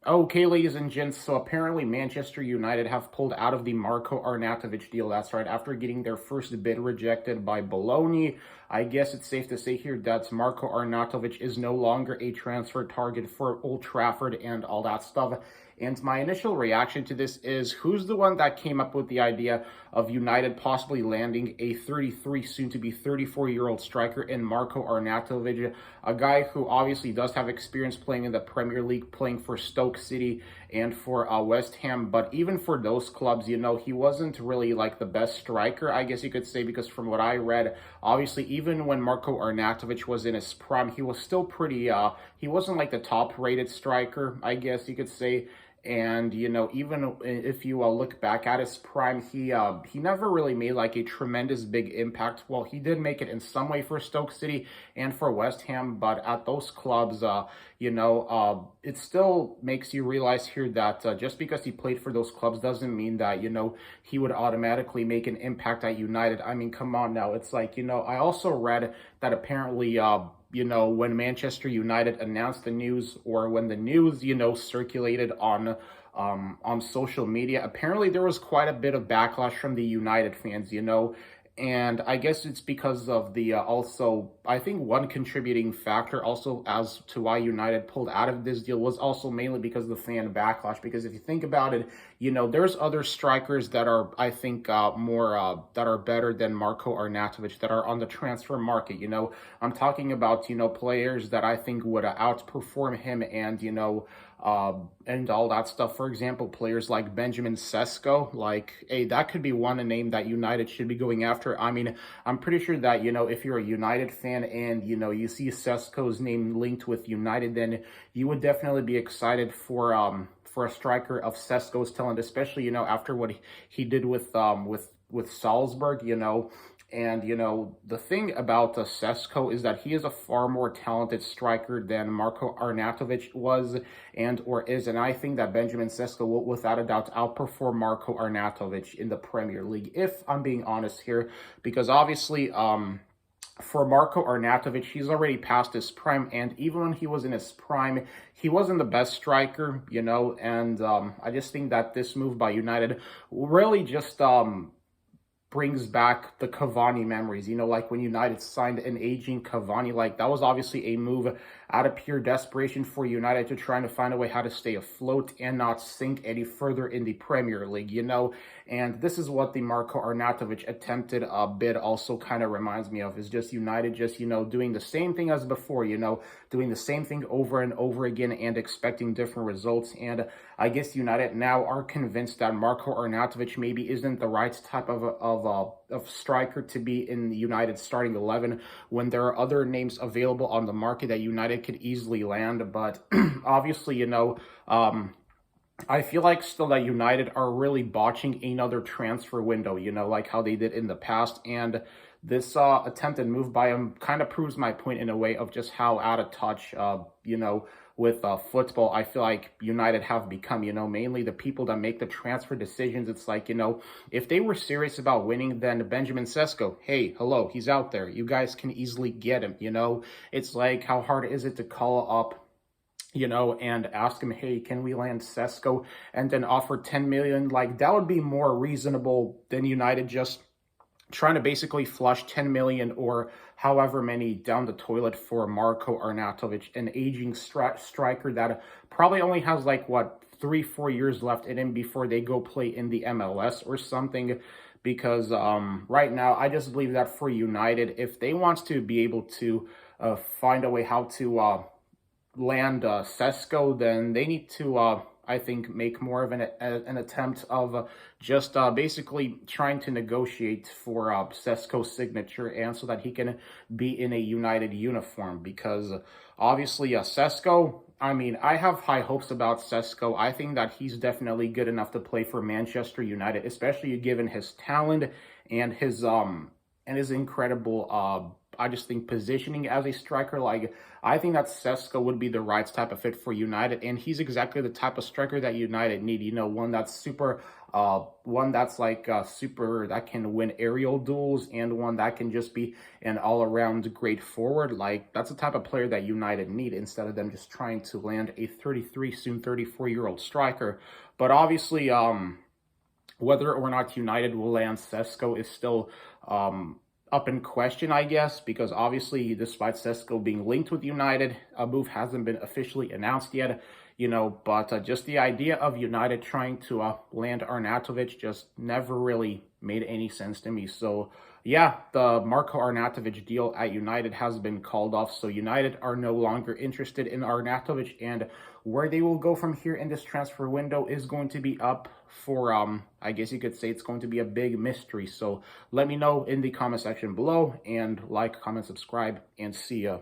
Okay, ladies and gents, so apparently Manchester United have pulled out of the Marko Arnautovic deal. That's right, after getting their first bid rejected by Bologna. I guess it's safe to say here that Marko Arnautovic is no longer a transfer target for Old Trafford and all that stuff. And my initial reaction to this is, who's the one that came up with the idea of United possibly landing a 33, soon-to-be 34-year-old striker in Marko Arnautovic, a guy who obviously does have experience playing in the Premier League, playing for Stoke City and for West Ham, but even for those clubs, he wasn't really like the best striker, I guess you could say, because from what I read, obviously, even when Marko Arnautovic was in his prime, he was still pretty, he wasn't like the top-rated striker, I guess you could say. And, even if you look back at his prime, he never really made like a tremendous big impact. Well, he did make it in some way for Stoke City and for West Ham, but at those clubs, it still makes you realize here that just because he played for those clubs doesn't mean that, he would automatically make an impact at United. I mean, come on now. It's like, I also read that apparently, when Manchester United announced the news, or when the news, circulated on social media, apparently there was quite a bit of backlash from the United fans, and I guess it's because of the also, I think one contributing factor also as to why United pulled out of this deal was also mainly because of the fan backlash. Because if you think about it, there's other strikers that are, I think, that are better than Marko Arnautovic that are on the transfer market. I'm talking about, players that I think would outperform him and all that stuff. For example, players like Benjamin Sesko, like, hey, that could be one name that United should be going after. I mean, I'm pretty sure that, if you're a United fan and, you see Sesko's name linked with United, then you would definitely be excited for a striker of Sesko's talent, especially, after what he did with Salzburg, And, the thing about Sesko is that he is a far more talented striker than Marko Arnautovic was or is. And I think that Benjamin Sesko will, without a doubt, outperform Marko Arnautovic in the Premier League, if I'm being honest here. Because obviously, for Marko Arnautovic, he's already past his prime. And even when he was in his prime, he wasn't the best striker, And I just think that this move by United really just brings back the Cavani memories, like when United signed an aging Cavani. Like, that was obviously a move out of pure desperation for United to trying to find a way how to stay afloat and not sink any further in the Premier League, And this is what the Marko Arnautovic attempted bid also kind of reminds me of, is just United just, doing the same thing as before, doing the same thing over and over again and expecting different results. And I guess United now are convinced that Marko Arnautovic maybe isn't the right type of striker to be in the United starting 11 when there are other names available on the market that United could easily land. But obviously, I feel like still that United are really botching another transfer window, like how they did in the past. And this attempted move by him kind of proves my point in a way of just how out of touch, with football I feel like United have become, mainly the people that make the transfer decisions. It's like, if they were serious about winning, then Benjamin Sesko, hey, hello, he's out there. You guys can easily get him, It's like, how hard is it to call up, and ask him, hey, can we land Sesko, and then offer 10 million? Like, that would be more reasonable than United just trying to basically flush 10 million or however many down the toilet for Marko Arnautovic, an aging striker that probably only has like, 3-4 years left in him before they go play in the MLS or something. Because right now, I just believe that for United, if they want to be able to find a way how to land Sesko, then they need to, I think, make more of an attempt of just basically trying to negotiate for Sesko's signature, and so that he can be in a United uniform. Because obviously, Sesko, I mean, I have high hopes about Sesko. I think that he's definitely good enough to play for Manchester United, especially given his talent and his incredible I just think positioning as a striker, like, I think that Sesko would be the right type of fit for United, and he's exactly the type of striker that United need. You know, one that's super, one that's like super, that can win aerial duels, and one that can just be an all-around great forward. Like, that's the type of player that United need, instead of them just trying to land a 33, soon 34-year-old striker. But obviously, whether or not United will land Sesko is still up in question, I guess, because obviously, despite Sesko being linked with United, a move hasn't been officially announced yet, you know, but just the idea of United trying to land Arnautovic just never really made any sense to me. So, yeah, the Marko Arnautovic deal at United has been called off, so United are no longer interested in Arnautovic, and where they will go from here in this transfer window is going to be up for, I guess you could say it's going to be a big mystery. So let me know in the comment section below, and like, comment, subscribe, and see ya.